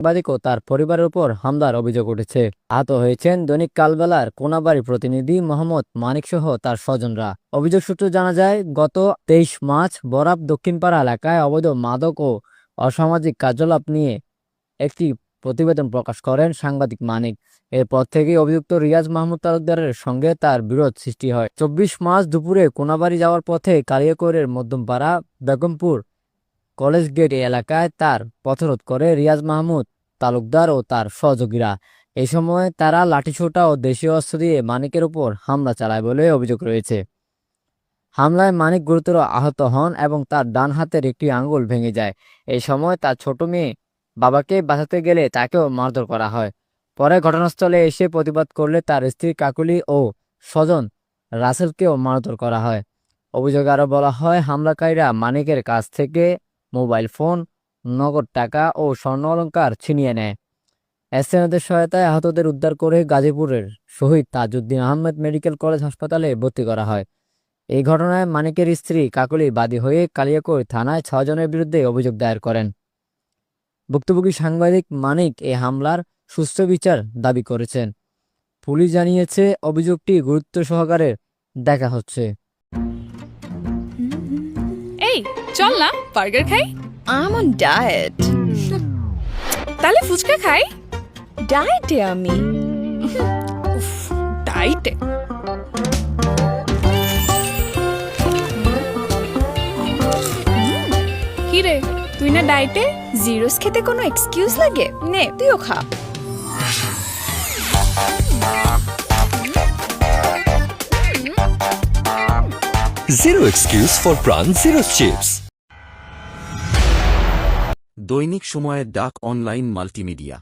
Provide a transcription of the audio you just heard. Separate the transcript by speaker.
Speaker 1: সাংবাদিক ও তার পরিবারের উপর হামলার অভিযোগ উঠেছে। আহত হয়েছেন দৈনিক কালবেলার কোনাবাড়ি প্রতিনিধি মোহাম্মদ মানিক সহ তার স্বজনরা। অভিযোগ সূত্রে জানা যায়, গত 23 মার্চ বরাব দক্ষিণপাড়া এলাকায় অবৈধ মাদক ও অসামাজিক কার্যকলাপ নিয়ে একটি প্রতিবেদন প্রকাশ করেন সাংবাদিক মানিক। এরপর থেকেই অভিযুক্ত রিয়াজ মাহমুদ তালুকদারের সঙ্গে তার বিরোধ সৃষ্টি হয়। 24 মার্চ দুপুরে কোনাবাড়ি যাওয়ার পথে কালিয়াকৈরের মধ্যমপাড়া বেগমপুর কলেজ গেট এলাকায় তার পথরোধ করে রিয়াজ মাহমুদ তালুকদার ও তার সহযোগীরা। এই সময় তারা লাঠিসোঁটা ও দেশীয় অস্ত্র দিয়ে মানিকের উপর হামলা চালায় বলে অভিযোগ রয়েছে। হামলায় মানিক গুরুতর আহত হন এবং তার ডান হাতের একটি আঙ্গুল ভেঙে যায়। এই সময় তার ছোট মেয়ে বাবাকে বাঁচাতে গেলে তাকেও মারধর করা হয়। পরে ঘটনাস্থলে এসে প্রতিবাদ করলে তার স্ত্রী কাকুলি ও স্বজন রাসেলকেও মারধর করা হয়। অভিযোগে আরও বলা হয়, হামলাকারীরা মানিকের কাছ থেকে মোবাইল ফোন, নগদ টাকা ও স্বর্ণ অলংকার ছিনিয়ে নেয়। স্থানীয়দের সহায়তায় আহতদের উদ্ধার করে গাজীপুরের শহীদ তাজউদ্দিন আহমেদ মেডিকেল কলেজ হাসপাতালে ভর্তি করা হয়। এই ঘটনায় মানিকের স্ত্রী কাকুলি বাদী হয়ে কালিয়াকৈর থানায় 6 জনের বিরুদ্ধে অভিযোগ দায়ের করেন। ভুক্তভোগী সাংবাদিক মানিক এই হামলার সুষ্ঠু বিচার দাবি করেছেন। পুলিশ জানিয়েছে, অভিযোগটি গুরুত্ব সহকারে দেখা হচ্ছে।
Speaker 2: এই চল না বার্গার খাই।
Speaker 3: I'm on diet.
Speaker 2: তাহলে ফুচকা খাই।
Speaker 3: ডায়েটে আমি।
Speaker 2: ডাইটে কি রে, তুই না ডাইটে?
Speaker 3: জিরোস খেতে কোনো এক্সকিউজ লাগে? নে তুইও খা।
Speaker 4: Zero excuse for prawn zero chips.
Speaker 5: দৈনিক সময়ের ডাক অনলাইন মাল্টিমিডিয়া।